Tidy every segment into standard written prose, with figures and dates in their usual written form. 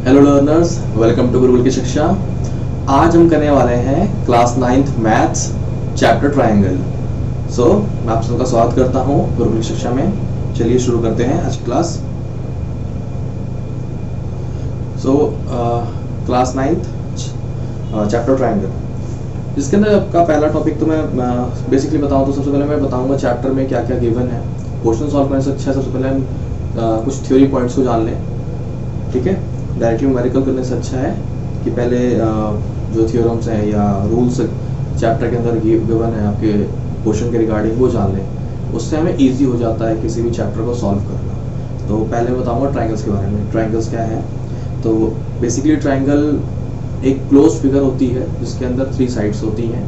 Hello learners, welcome to Gurukul की शिक्षा। आज हम करने वाले हैं class 9th maths chapter triangle. मैं आप सबका स्वागत करता हूं गुरुकुल की शिक्षा में। चलिए शुरू करते हैं आज की class. Class 9th chapter triangle, जिसके अंदर आपका पहला टॉपिक तो मैं बेसिकली बताऊं तो सबसे पहले मैं बताऊंगा चैप्टर में क्या क्या गिवन है। क्वेश्चन सॉल्व करने से अच्छा है सबसे पहले हम कुछ थ्योरी पॉइंट्स को जान लें, ठीक है। डायरेक्टली न्यूमेरिकल करने से अच्छा है कि पहले जो थ्योरम्स हैं या रूल्स चैप्टर के अंदर गिवन है आपके क्वेश्चन के रिगार्डिंग वो जान लें, उससे हमें इजी हो जाता है किसी भी चैप्टर को सॉल्व करना। तो पहले मैं बताऊंगा ट्रायंगल्स के बारे में। ट्रायंगल्स क्या है? तो बेसिकली ट्रायंगल एक क्लोज फिगर होती है जिसके अंदर 3 साइड्स होती हैं।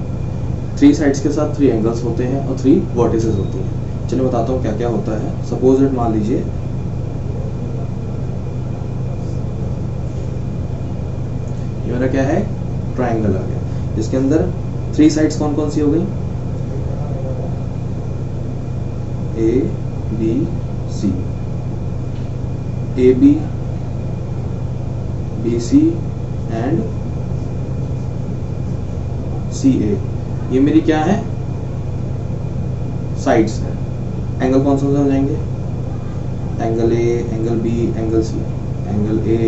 3 साइड्स के साथ 3 एंगल्स होते हैं और 3 वर्टिसेस होती हैं। चलिए बताता हूँ क्या क्या होता है। सपोज इट, मान लीजिए ये मेरा क्या है, ट्रायंगल आ गया, जिसके अंदर 3 साइड्स कौन कौन सी हो गई? A B C, A B C and C A. ये मेरी क्या है? साइड्स है। एंगल कौन सा हो जाएंगे? Angle A, angle B, angle C. Angle A,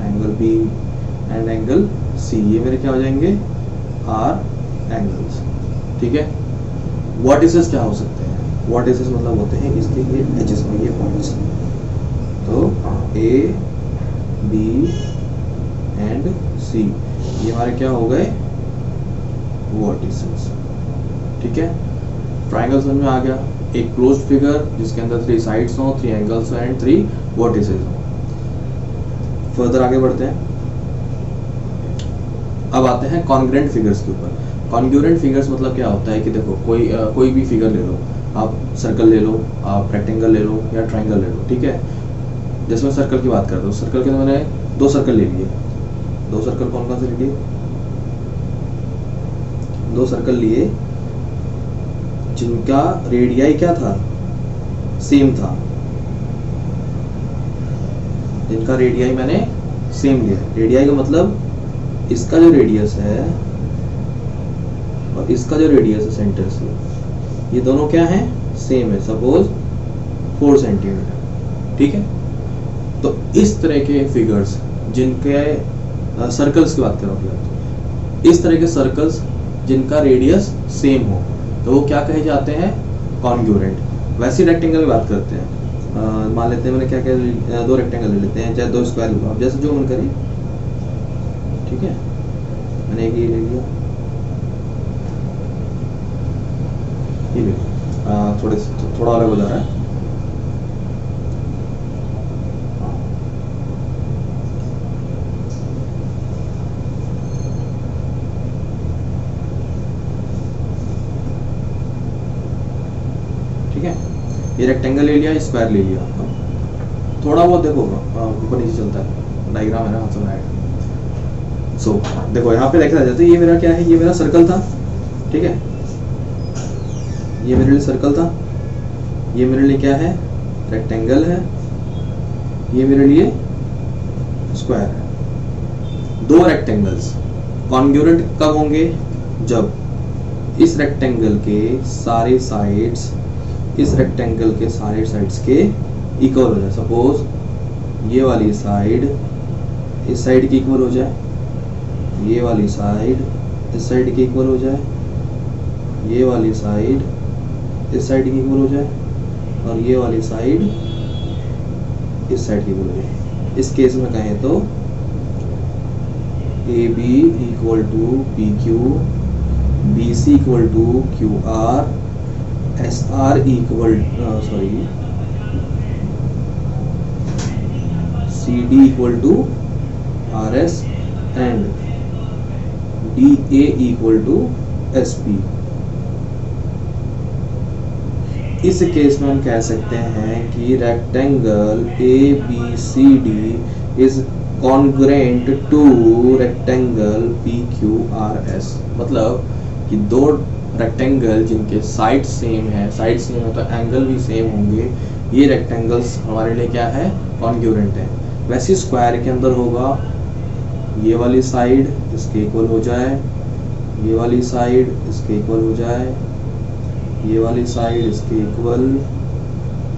angle B and angle C, ये मेरे क्या हो जाएंगे? आर एंगल्स, ठीक है। वर्टिसेस क्या हो सकते हैं? वर्टिसेस मतलब होते हैं इसके ये एजेस में ये पॉइंट्स। तो ए बी एंड सी, ये हमारे क्या हो गए? वर्टिसेस, ठीक है। ट्रायंगल समझ में आ गया। एक क्लोज्ड फिगर जिसके अंदर 3 साइड्स हो, 3 एंगल्स एंड 3 वर्टिसेस हो। फर्दर आगे बढ़ते हैं। अब आते हैं कॉन्ग्रुएंट फिगर्स के ऊपर। कॉन्ग्रुएंट फिगर्स मतलब क्या होता है कि देखो कोई भी फिगर ले लो, आप सर्कल ले लो, आप रेक्टेंगल ले लो या ट्रायंगल ले लो, ठीक है। जैसे मैं सर्कल की बात कर रहा हूँ, सर्कल के अंदर मैंने 2 सर्कल ले लिए। 2 सर्कल कौन कौन से ले लिए? 2 सर्कल लिए जिनका रेडियाई क्या था? सेम था। जिनका रेडियाई मैंने सेम लिया। रेडियाई का मतलब इसका जो रेडियस है और इसका जो रेडियस है सेंटर से, ये दोनों क्या है? सेम है। सपोज 4 सेंटीमीटर, ठीक है। तो इस तरह के फिगर्स जिनके सर्कल्स की बात कर रहा हूँ, इस तरह के सर्कल्स जिनका रेडियस सेम हो तो वो क्या कहे जाते हैं? कॉन्ग्रुएंट। वैसे रेक्टेंगल की बात करते हैं। मान लेते हैं मैंने क्या क्या 2 रेक्टेंगल ले लेते हैं, चाहे 2 स्क्वायर ले लो, आप जैसे जो मन करें, ठीक है। मैंने एक ये ले लिया, ये ले थोड़ा अलग हो जा रहा है। ठीक है, ये रेक्टेंगल ले लिया, स्क्वायर ले लिया। थोड़ा बहुत देखो ऊपर नीचे चलता है, डायग्राम है ना, हाथ से बनाया। देखो यहाँ पे देखा जाता है, ये मेरा क्या है? ये मेरा सर्कल था, ठीक है। ये मेरे लिए सर्कल था, ये मेरे लिए क्या है? रेक्टेंगल है, ये मेरे लिए स्क्वायर है। 2 रेक्टेंगल्स कॉन्ग्रुएंट कब होंगे? जब इस रेक्टेंगल के सारे साइड्स इस रेक्टेंगल के सारे साइड्स के इक्वल हो जाए। सपोज ये वाली साइड इस साइड की इक्वल हो जाए, ये वाली साइड इस साइड की इक्वल हो जाए, ये वाली साइड इस साइड की इक्वल हो जाए और ये वाली साइड इस साइड की इक्वल हो जाए। इस केस में कहें तो A B equal to P Q, B C equal to Q R, S R equal C D equal to R S and D A equal to S P. इस case में हम कह सकते हैं कि rectangle A B C D is congruent to rectangle P Q R S. मतलब कि 2 rectangle जिनके साइड सेम है तो एंगल भी सेम होंगे, ये रेक्टेंगल्स हमारे लिए क्या है? कॉन्ग्रुएंट है। वैसे स्क्वायर के अंदर होगा ये वाली साइड इसके इक्वल हो जाए, ये वाली साइड इसके इक्वल हो जाए, ये वाली साइड इसके इक्वल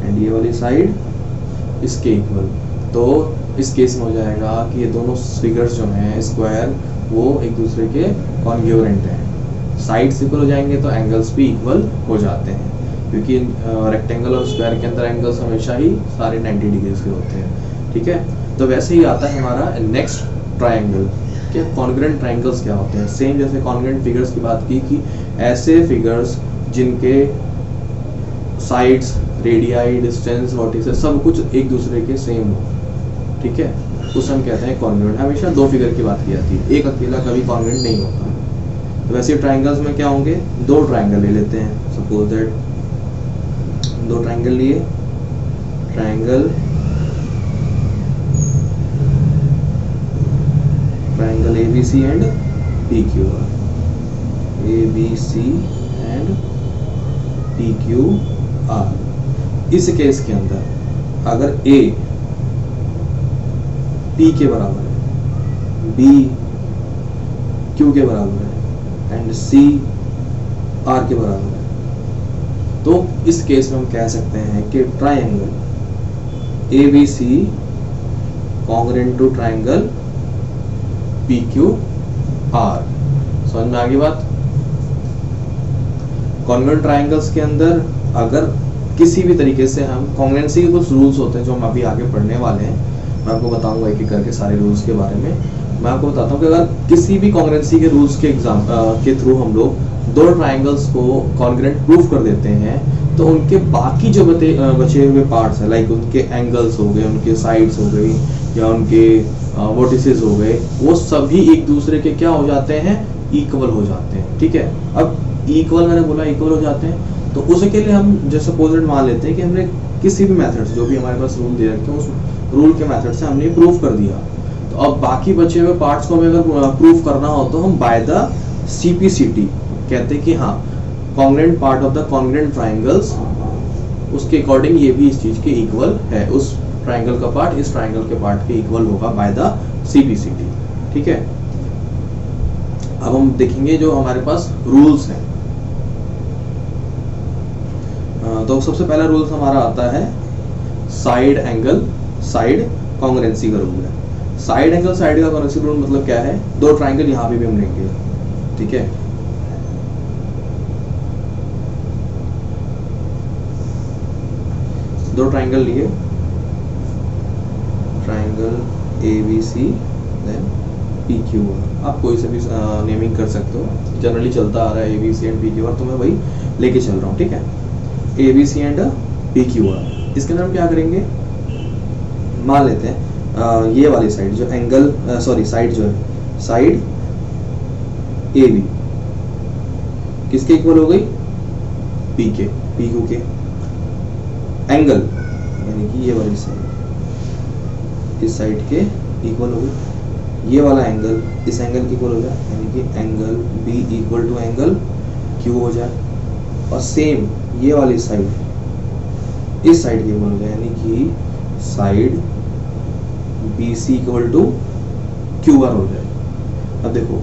एंड ये वाली साइड इसके इक्वल। तो इस केस में हो जाएगा कि ये दोनों फिगर्स जो हैं स्क्वायर वो एक दूसरे के कॉन्ग्रुएंट हैं। साइड्स इक्वल हो जाएंगे तो एंगल्स भी इक्वल हो जाते हैं, क्योंकि रेक्टेंगल और स्क्वायर के अंदर एंगल्स हमेशा ही सारे 90 डिग्री के होते हैं। ठीक है, तो वैसे ही आता है हमारा नेक्स्ट ट्रायंगल कि कॉन्ग्रुएंट ट्रायंगल्स क्या होते हैं। सेम जैसे कॉन्ग्रुएंट फिगर्स की बात की कि ऐसे फिगर्स जिनके साइड्स, रेडियाई, डिस्टेंस, वर्टिसेस सब कुछ एक दूसरे के सेम हो, ठीक है, उसे हम कहते हैं कॉन्ग्रुएंट। हमेशा दो फिगर की बात की जाती है, एक अकेला कभी कॉन्ग्रुएंट नहीं होता। तो वैसे ट्रायंगल्स में क्या होंगे, दो ट्रायंगल ले लेते हैं। सपोज दैट दो ट्रायंगल लिए, triangle ABC and PQR, ABC and PQR। इस केस के अंदर अगर A P के बराबर है, B Q के बराबर है एंड C R के बराबर है, तो इस केस में हम कह सकते हैं कि triangle ABC congruent to triangle PQR। समझ में आ गई बात। कॉन्ग्रुएंट ट्रायंगल्स के अंदर अगर किसी भी तरीके से हम कॉन्ग्रुएंसी के कुछ रूल्स होते हैं जो हम अभी आगे पढ़ने वाले हैं, मैं आपको बताऊंगा एक एक करके सारे रूल्स के बारे में। मैं आपको बताता हूँ कि अगर किसी भी कॉन्ग्रुएंसी के रूल्स के एग्जाम के थ्रू हम लोग दो ट्रायंगल्स को कॉन्ग्रुएंट प्रूफ कर देते हैं, तो उनके बाकी जो बचे हुए पार्ट्स हैं, लाइक उनके एंगल्स हो गए, उनके साइड्स हो गई या उनके वर्टिसेस हो गए, वो सभी एक दूसरे के क्या हो जाते हैं, इक्वल हो जाते हैं। ठीक है, अब इक्वल मैंने बोला इक्वल हो जाते हैं, तो उसके लिए हम जैसे अपोजिट मान लेते हैं कि हमने किसी भी मेथड से, जो भी हमारे पास रूल दे रखे हैं उस रूल के मेथड से हमने प्रूफ कर दिया। तो अब बाकी बचे हुए पार्ट्स को हमें अगर प्रूफ करना हो तो हम बाय द CPCT कहते हैं कि हाँ congruent part of the congruent triangles, उसके अकॉर्डिंग ये भी इस चीज के इक्वल है, उस ट्रायंगल का पार्ट इस ट्रायंगल के पार्ट के इक्वल होगा बाय द CPCT। ठीक है, अब हम देखेंगे जो हमारे पास रूल्स हैं। तो सबसे पहला रूल्स हमारा आता है साइड एंगल साइड कॉन्ग्रुएंसी का रूल है। साइड एंगल साइड का कॉन्ग्रुएंसी रूल मतलब क्या है, दो ट्रायंगल यहाँ पे भी हम लेंगे। ठीक है, दो ट्रायंगल लिए, ट्रायंगल ABC देन PQR, आप कोई से भी नेमिंग कर सकते हो, जनरली चलता आ रहा है ABC एंड PQR, तो मैं वही लेके चल रहा हूँ। ठीक है, ABC एंड PQR। इसके अंदर हम क्या करेंगे, मान लेते हैं ये वाली साइड जो एंगल साइड जो है, साइड AB किसके इक्वल हो गई, PQ के। एंगल यानी कि ये वाली साइड इस साइड के इक्वल हो गई, ये वाला एंगल इस एंगल के इक्वल हो जाए, यानी कि angle B equal to angle Q हो जाए, और सेम ये वाली साइड इस साइड के इक्वल हो जाए, यानी कि side BC equal to QR हो जाए। अब देखो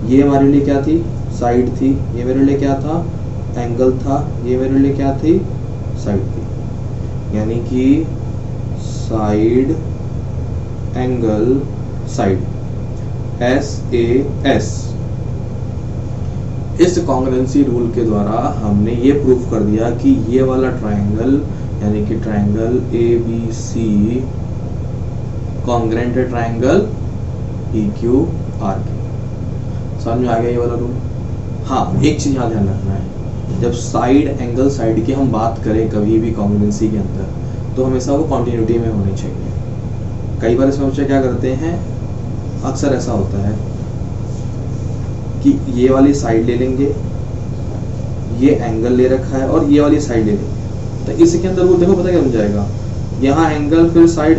ये हमारे लिए क्या थी, साइड थी, ये मेरे लिए क्या था, एंगल था, ये मेरे लिए क्या थी, साइड थी, यानी कि साइड एंगल साइड SAS। इस कॉन्ग्रुएंसी रूल के द्वारा हमने ये प्रूफ कर दिया कि ये वाला ट्रायंगल यानी कि ट्रायंगल ABC कॉन्ग्रुएंट है ट्रायंगल PQR के। समझ में आ गया ये वाला रूल। हाँ, एक चीज यहाँ ध्यान रखना है, जब साइड एंगल साइड की हम बात करें कभी भी कॉन्ग्रुएंसी के अंदर, तो हमेशा वो कॉन्टिन्यूटी में होनी चाहिए। कई बार इसमें बच्चे क्या करते हैं, अक्सर ऐसा होता है कि ये वाली साइड ले लेंगे, ये एंगल ले रखा है और ये वाली साइड ले लेंगे, तो इसके अंदर वो देखो पता क्या बन जाएगा, यहाँ एंगल फिर साइड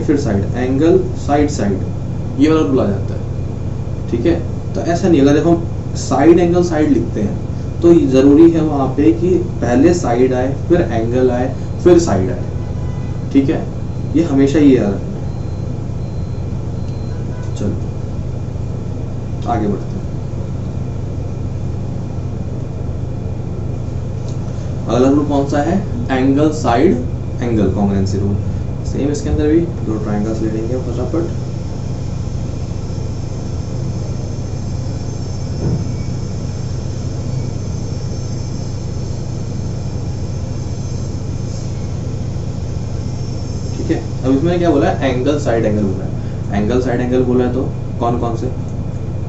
एंगल साइड ये वाला रूल आ जाता है। ठीक है, तो ऐसा नहीं, अगर देखो हम साइड एंगल साइड लिखते हैं तो जरूरी है वहां पे कि पहले साइड आए, फिर एंगल आए, फिर साइड आए। ठीक है, ये हमेशा ये याद रखना है। आगे बढ़ते हैं। अगला रूल कौन सा है? Angle side angle congruency rule. Same इसके अंदर भी दो ट्रायंगल्स ले लेंगे फटाफट। ठीक है, अब इसमें क्या बोला है? एंगल साइड एंगल बोला है। एंगल साइड एंगल बोला है तो कौन कौन से?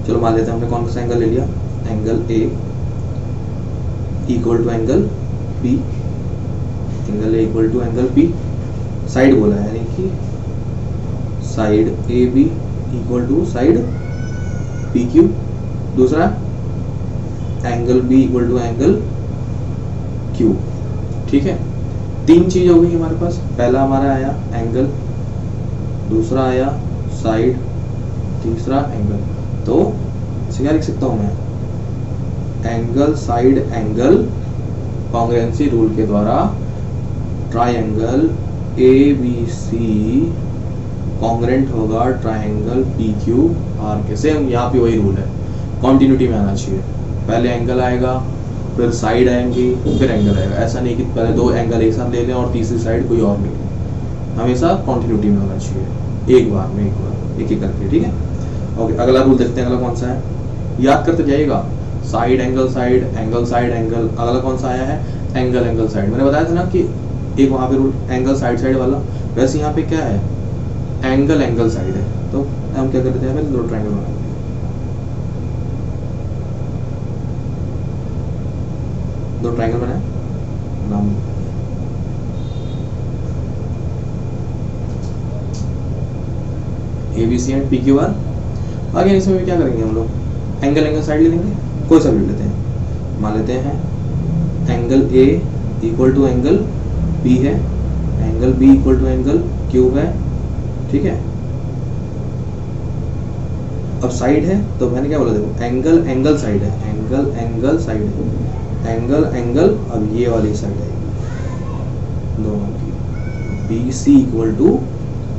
चलो मान लेते हैं हमने कौन सा एंगल ले लिया। Angle A equal to angle B, angle A equal to angle B. Side बोला है, यानी कि side A B equal to side P Q. दूसरा angle B equal to angle Q. ठीक है, तीन चीज हो गई हमारे पास। पहला हमारा आया एंगल, दूसरा आया साइड, तीसरा एंगल। तो इसे क्या लिख सकता हूं मैं? Angle side angle congruency rule के द्वारा triangle A B C congruent होगा ट्रायंगल पी क्यू आर के। सेम यहाँ पे वही रूल है, कॉन्टिन्यूटी में आना चाहिए। पहले एंगल आएगा, फिर साइड आएंगी, फिर एंगल आएगा। ऐसा नहीं कि पहले दो एंगल एक साथ ले लें और तीसरी साइड कोई और ले लें। हमेशा कॉन्टिन्यूटी में होना चाहिए, एक बार में, एक एक करके। ठीक है, ओके। अगला रूल देखते हैं, अगला कौन सा है? याद करते जाइएगा। Side angle side angle side angle. अगला कौन सा आया है? Angle angle side. मैंने बताया था ना कि एक वहां पे रूल एंगल साइड साइड वाला, वैसे यहाँ पे क्या है? एंगल एंगल साइड है। तो हम क्या करते हैं? पहले दो ट्रायंगल बनाएंगे। दो ट्रायंगल बनाए, नाम A B C and P Q R. आगे इसमें भी क्या करेंगे हम लोग? एंगल एंगल साइड ले लेंगे, कोई सा भी लेते हैं। मान लेते हैं angle A equal to angle B है, angle B equal to angle Q है। ठीक है, अब साइड है तो मैंने क्या बोला? देखो, एंगल एंगल साइड है, एंगल एंगल साइड है, एंगल एंगल। अब ये वाली साइड है दोनों की, B C equal to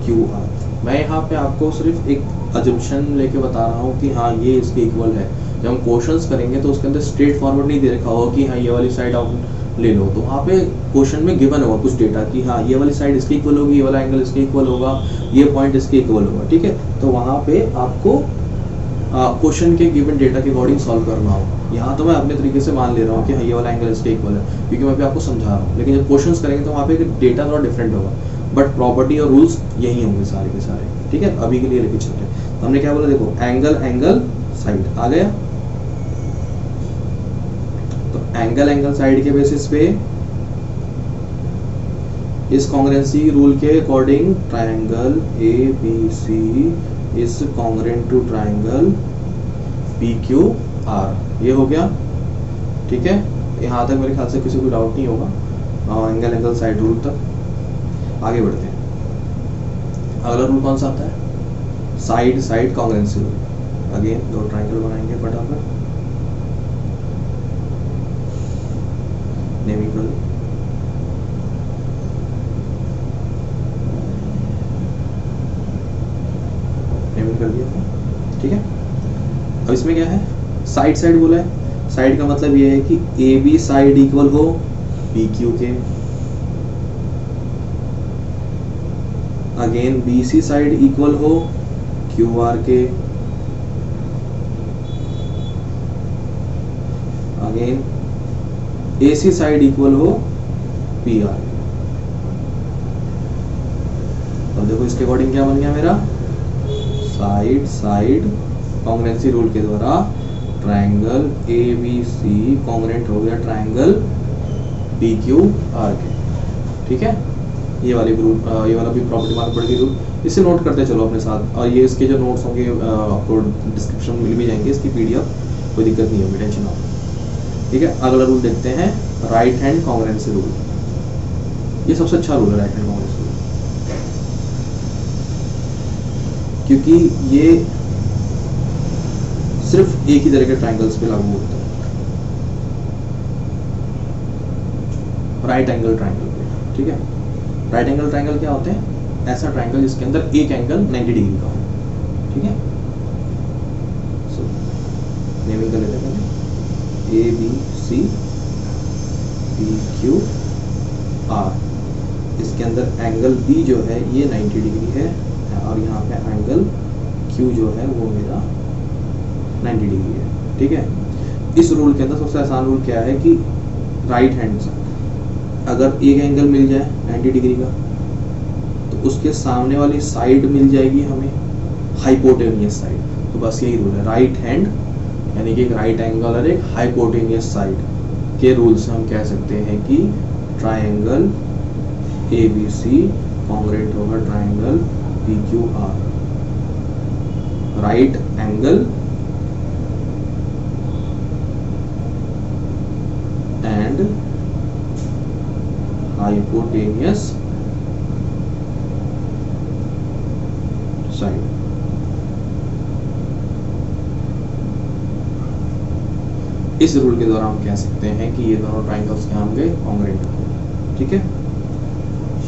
Q R. मैं यहाँ पे आपको सिर्फ एक अजम्पशन लेके बता रहा हूँ कि हाँ ये इसके इक्वल है। जब हम क्वेश्चंस करेंगे तो उसके अंदर स्ट्रेट फॉरवर्ड नहीं दे रखा होगा कि हाँ ये वाली साइड आप ले लो। तो वहाँ पे क्वेश्चन में गिवन होगा कुछ डेटा कि हाँ ये वाली साइड इसके इक्वल होगी, ये वाला एंगल इसके इक्वल होगा, ये पॉइंट इसके इक्वल होगा। ठीक है, तो वहाँ पे आपको क्वेश्चन के गिवन डेटा के अकॉर्डिंग सॉल्व करना हो। यहाँ तो मैं अपने तरीके से मान ले रहा हूँ कि हाँ ये वाला एंगल इसके इक्वल है, क्योंकि मैं भी आपको समझा रहा हूँ। लेकिन जब क्वेश्चंस करेंगे तो वहाँ पे डेटा थोड़ा डिफरेंट होगा, बट प्रॉपर्टी और रूल्स यही होंगे सारे के सारे। ठीक है, अभी के लिए लेके चलते हैं। तो हमने क्या बोला? देखो, एंगल एंगल साइड आ गया। तो एंगल एंगल साइड के बेसिस पे इस कॉन्ग्रुएंसी रूल के according triangle A B C is congruent to triangle P Q R. ये हो गया। ठीक है, यहाँ तक मेरे ख्याल से किसी को डाउट नहीं होगा एंगल एंगल साइड रूल तक। आगे बढ़ते हैं। अगला रूल कौन सा आता है? Side side congruency rule. Again दो ट्रायंगल बनाएंगे फटाफट। नेमिंग कर दिया। ठीक है, अब इसमें क्या है? साइड साइड बोला है। साइड का मतलब ये है कि ए बी साइड इक्वल हो पी क्यू के, again B C side equal हो क्यू आर के, again A C side equal हो पी आर। अब देखो इसके अकॉर्डिंग क्या बन गया मेरा? साइड साइड कॉन्ग्रुएंसी रूल के द्वारा triangle A B C congruent हो गया ट्रायंगल पी क्यू आर के। ठीक है, ये वाली रूल, ये वाला भी प्रॉपर्टी मालूम पड़ गई रूल। इसे नोट करते चलो अपने साथ, और ये इसके जो नोट्स होंगे आपको डिस्क्रिप्शन में मिल भी जाएंगे, इसकी पीडीएफ, कोई दिक्कत नहीं होगी, टेंशन ना हो। ठीक है, अगला रूल देखते हैं, राइट हैंड कॉन्ग्रुएंसी रूल। ये सबसे अच्छा रूल है, राइट हैंड कॉन्ग्रुएंसी रूल, क्योंकि ये सिर्फ एक ही तरह के ट्रायंगल्स पे लागू होता है, राइट एंगल ट्रायंगल पे। ठीक है, राइट एंगल ट्रायंगल क्या होते हैं? ऐसा ट्रायंगल जिसके अंदर एक एंगल 90 डिग्री का हो। ठीक है, ABC PQ R, इसके अंदर एंगल B जो है ये 90 डिग्री है और यहाँ पे एंगल Q जो है वो मेरा 90 डिग्री है। ठीक है, इस रूल के अंदर सबसे आसान रूल क्या है कि राइट हैंड से अगर एक एंगल मिल जाए 90 डिग्री का तो उसके सामने वाली साइड मिल जाएगी हमें हाइपोटेनियस साइड। तो बस यही रूल है, राइट हैंड यानी कि एक राइट एंगल और एक हाइपोटेनियस साइड के रूल से हम कह सकते हैं कि ट्राइंगल ABC कॉन्ग्रुएंट होगा triangle PQR। Right angle and hypotenuse side. इस रूल के द्वारा हम कह सकते हैं कि ये दोनों ट्राइंगल्स क्या होंगे, कॉन्ग्रुएंट होंगे। ठीक है,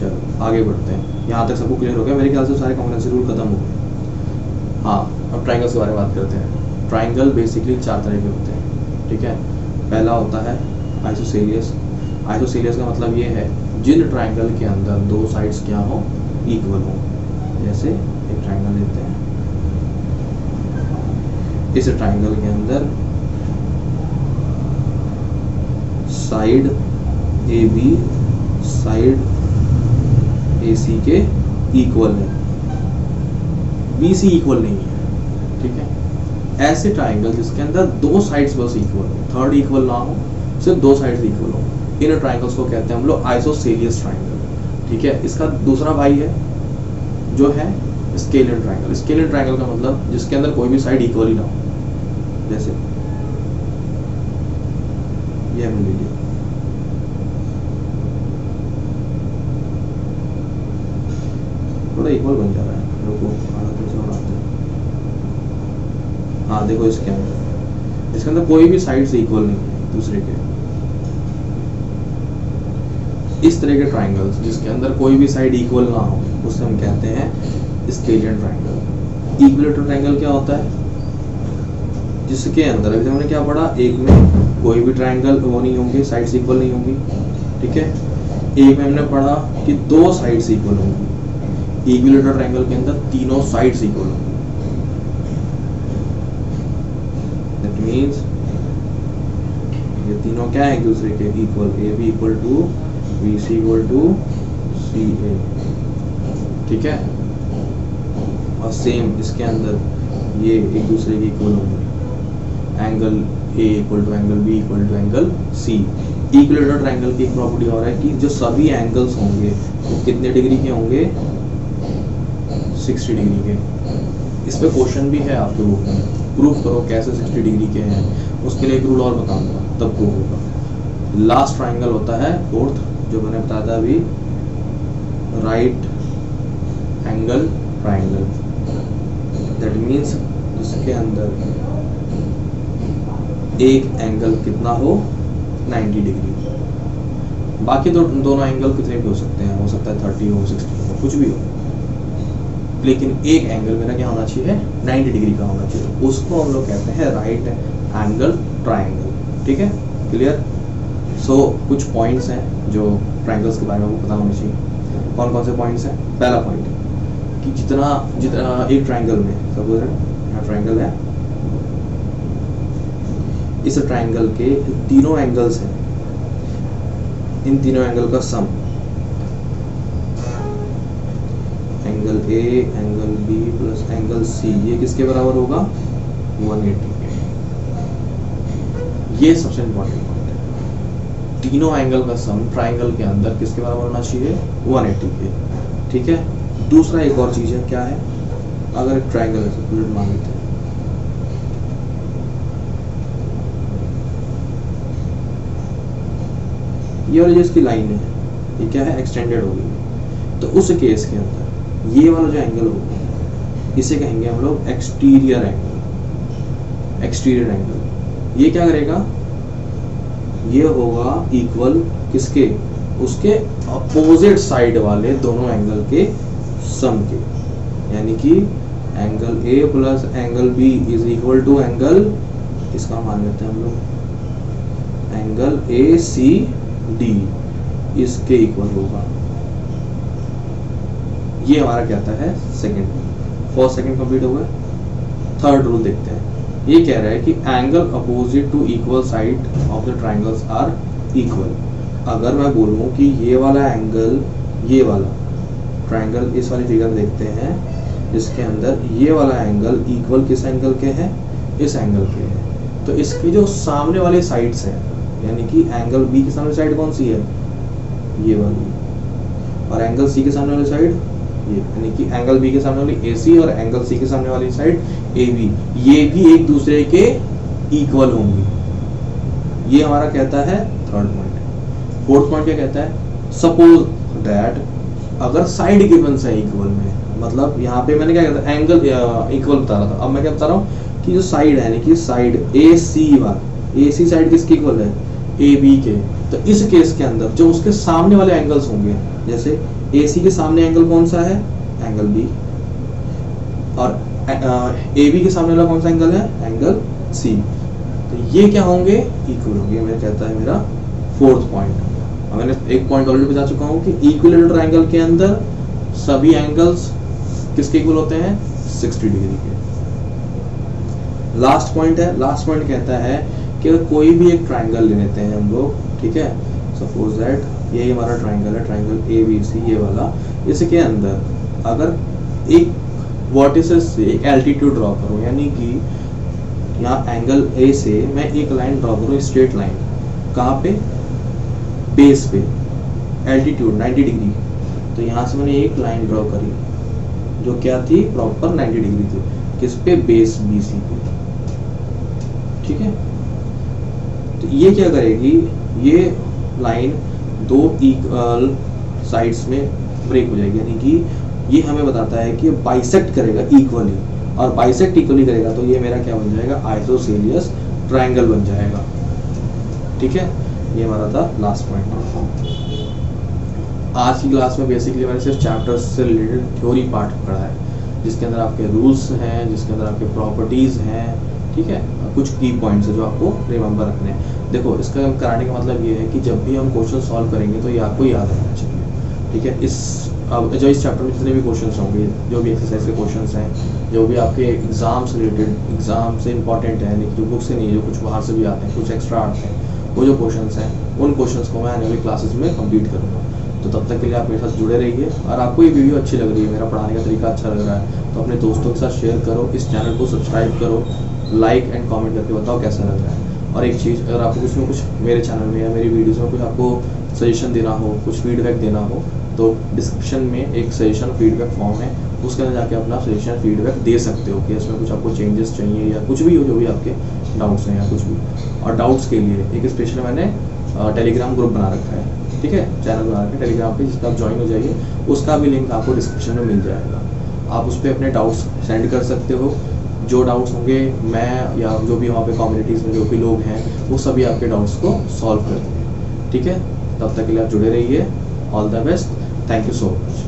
चलो आगे बढ़ते हैं। यहाँ तक सबको क्लियर हो गया मेरे ख्याल से, सारे कॉन्ग्रुएंसी रूल खत्म हो गए। हाँ, अब ट्राइंगल्स के बारे में बात करते हैं। ट्राइंगल बेसिकली 4 तरह के होते हैं। ठीक है, पहला होता है आइसोसेलियस। आइसोसेलियस का मतलब ये है जिन ट्राइंगल के अंदर दो साइड्स क्या हो, इक्वल हो। जैसे एक ट्राइंगल लेते हैं, इस ट्राइंगल के अंदर साइड AB साइड AC के इक्वल है, BC इक्वल नहीं है। ठीक है, ऐसे ट्राइंगल जिसके अंदर दो साइड्स बस इक्वल हो, थर्ड इक्वल ना हो, सिर्फ दो साइड्स इक्वल हो, इन ट्राइंगल्स को कहते हैं हम लोग आइसोसेलियस ट्राइंगल। ठीक है, इसका दूसरा भाई है जो है स्केलियन ट्राइंगल। स्केलियन ट्राइंगल का मतलब जिसके अंदर कोई भी साइड इक्वल ही ना हो। जैसे ये हमने ले लिया, थोड़ा इक्वल बन जा रहा है, रुको बनाते हैं। हाँ देखो, इसके अंदर कोई भी साइड से इक्वल नहीं है दूसरे के। इस तरह के ट्राइंगल्स जिसके अंदर कोई भी साइड इक्वल ना हो उसे हम कहते हैं स्केलियन ट्राइंगल। इक्विलेटरल ट्राइंगल क्या होता है, जिसके अंदर अभी हमने क्या पढ़ा, एक में कोई भी ट्राइंगल वो नहीं होंगे, साइड्स इक्वल नहीं होंगी। ठीक है, एक में हमने पढ़ा कि दो साइड्स इक्वल होंगी। इक्विलेटरल ट्राइंगल के अंदर तीनों साइड्स इक्वल होंगी। दैट मींस ये तीनों क्या है एक दूसरे के equal, AB equal to BC equal to CA। ठीक है, और सेम इसके अंदर ये एक दूसरे के इक्वल होंगे, angle A equal to angle B equal to angle C। Equilateral triangle की एक प्रॉपर्टी और है कि जो सभी एंगल्स होंगे वो कितने डिग्री के होंगे, 60 डिग्री के। इस पे क्वेश्चन भी है आपके बुक में, प्रूफ करो कैसे 60 डिग्री के हैं। उसके लिए एक रूल और बताऊंगा तब प्रूफ होगा। लास्ट ट्राइंगल होता है फोर्थ, जो मैंने बताया था अभी, right angle triangle. That means जिसके अंदर एक एंगल कितना हो, 90 डिग्री। बाकी तो दोनों एंगल कितने भी हो सकते हैं, हो सकता है 30 हो, 60 हो, कुछ भी हो, लेकिन एक एंगल मेरा क्या होना चाहिए, 90 डिग्री का होना चाहिए। उसको हम लोग कहते हैं राइट एंगल ट्राइंगल। ठीक है, क्लियर। सो कुछ पॉइंट्स हैं जो ट्राइंगल्स के बारे में आपको पता होने चाहिए। कौन कौन से पॉइंट्स हैं? पहला पॉइंट कि जितना एक ट्राइंगल में, सपोज यहाँ ट्राइंगल है, इस ट्राइंगल के तीनों एंगल्स हैं, इन तीनों एंगल का sum, angle A angle B plus angle C, ये किसके बराबर होगा, 180 के। ये सबसे इंपॉर्टेंट पॉइंट है। तीनों एंगल का सम ट्राइंगल के अंदर किसके बराबर होना चाहिए, 180 के। ठीक है, दूसरा एक और चीज है, क्या है, अगर एक ट्राइंगल है, बुलेट मान लेते हैं, ये वाली जो इसकी लाइन है ये क्या है, एक्सटेंडेड होगी। तो उस केस के अंदर ये वाला जो एंगल होगा इसे कहेंगे हम लोग एक्सटीरियर एंगल। एक्सटीरियर एंगल ये क्या करेगा, ये होगा इक्वल किसके, उसके अपोजिट साइड वाले दोनों एंगल के सम के। यानी कि angle A plus angle B is equal to angle, इसका मान लेते हैं हम लोग एंगल ए सी डी इसके इक्वल होगा। ये हमारा क्या आता है सेकंड, फर्स्ट सेकंड कंप्लीट हो गया। थर्ड रूल देखते हैं। ये कह रहा है कि angle opposite to equal side of the triangles are equal. अगर मैं बोलूं कि ये वाला एंगल, ये वाला ट्राइंगल, इस वाली फिगर देखते हैं जिसके अंदर ये वाला एंगल इक्वल किस एंगल के है, इस एंगल के है। तो इसकी जो सामने वाले साइड्स हैं, यानी कि एंगल बी के सामने साइड कौन सी है, ये वाली, और एंगल सी के सामने वाली साइड ये, यानी कि एंगल बी के सामने वाली AC और एंगल सी के सामने वाली साइड AB, ये भी एक दूसरे के इक्वल होंगी। ये हमारा कहता है थर्ड पॉइंट। फोर्थ पॉइंट क्या कहता है, सपोज दैट अगर साइड गिवंस है इक्वल में, मतलब यहाँ पे मैंने क्या कहता है एंगल इक्वल बता रहा था, अब मैं क्या बता रहा हूँ कि जो साइड है, यानी कि साइड AC वाला, AC साइड किसकी इक्वल है, AB के। तो इस केस के अंदर जो उसके सामने वाले एंगल्स होंगे, जैसे AC के सामने एंगल कौन सा है, एंगल B, और AB के सामने वाला कौन सा एंगल है, एंगल C। तो ये क्या होंगे, इक्वल होंगे। मैं कहता है मेरा फोर्थ पॉइंट। मैंने एक पॉइंट ऑलरेडी बता चुका हूँ कि इक्विलेटरल ट्रायंगल के अंदर सभी एंगल्स किसके इक्वल होते हैं, 60 डिग्री के। लास्ट पॉइंट है, लास्ट पॉइंट कहता है कि कोई भी एक ट्रायंगल ले लेते हैं हम लोग, ठीक है, सपोज दैट यही हमारा ट्रायंगल है, ट्रायंगल ABC ये वाला। इसके अंदर अगर एक वर्टिसेस से एक एल्टीट्यूड ड्रॉ करूं, यानी कि यहाँ एंगल A से मैं एक लाइन ड्रॉ करूं, स्ट्रेट लाइन, कहाँ पे, बेस पे, एल्टीट्यूड 90 डिग्री। तो यहाँ से मैंने एक लाइन ड्रॉ करी जो क्या थी, प्रॉपर 90 डिग्री थी, किस पे, बेस BC पे, ठीक है। तो ये क्या करेगी, ये लाइन दो इक्वल साइड्स में ब्रेक हो जाएगी, यानी कि ये हमें बताता है कि बाइसेक्ट करेगा इक्वली, और बाइसेक्ट इक्वली करेगा तो ये मेरा क्या बन जाएगा, आइसोसेलियस ट्रायंगल बन जाएगा, ठीक है। ये हमारा था लास्ट पॉइंट। आज की क्लास में बेसिकली मैंने सिर्फ चैप्टर्स से रिलेटेड थ्योरी पार्ट पढ़ा है, जिसके अंदर आपके रूल्स हैं, जिसके अंदर आपके प्रॉपर्टीज हैं, ठीक है, कुछ की पॉइंट्स है जो आपको रिमेंबर रखने हैं। देखो, इसका कराने का मतलब ये है कि जब भी हम क्वेश्चन सॉल्व करेंगे तो ये आपको याद रखना चाहिए, ठीक है। अब जो इस चैप्टर में जितने भी क्वेश्चंस होंगे, जो भी एक्सरसाइज के क्वेश्चंस हैं, जो भी आपके एग्जाम से रिलेटेड, एग्जाम से इंपॉर्टेंट है, लेकिन जो बुक से नहीं, जो कुछ बाहर से भी आते हैं, कुछ एक्स्ट्रा आते हैं, वो जो क्वेश्चंस हैं, उन क्वेश्चंस को मैं आने वाली क्लासेस में कंप्लीट करूँगा। तो तब तक के लिए आप मेरे साथ जुड़े रहिए, और आपको ये वीडियो अच्छी लग रही है, मेरा पढ़ाने का तरीका अच्छा लग रहा है, तो अपने दोस्तों के साथ शेयर करो, इस चैनल को सब्सक्राइब करो, लाइक एंड कमेंट करके बताओ कैसा लग रहा है। और एक चीज़, अगर आपको कुछ ना कुछ मेरे चैनल में या मेरी वीडियोस में कुछ आपको सजेशन देना हो, कुछ फीडबैक देना हो, तो डिस्क्रिप्शन में एक सजेशन फीडबैक फॉर्म है, उसके अंदर जाके अपना सजेशन फीडबैक दे सकते हो कि इसमें कुछ आपको चेंजेस चाहिए या कुछ भी हो, जो भी आपके डाउट्स हैं या कुछ भी। और डाउट्स के लिए एक स्पेशल मैंने टेलीग्राम ग्रुप बना रखा है, ठीक है, चैनल बना रखा है टेलीग्राम पे, जिसका आप ज्वाइन हो जाइए, उसका भी लिंक आपको डिस्क्रिप्शन में मिल जाएगा। आप उस पर अपने डाउट्स सेंड कर सकते हो, जो डाउट्स होंगे मैं या जो भी वहाँ पे कम्युनिटीज़ में जो भी लोग हैं, वो सभी आपके डाउट्स को सॉल्व कर देंगे, ठीक है। तब तक के लिए आप जुड़े रहिए, all the best, thank you so much.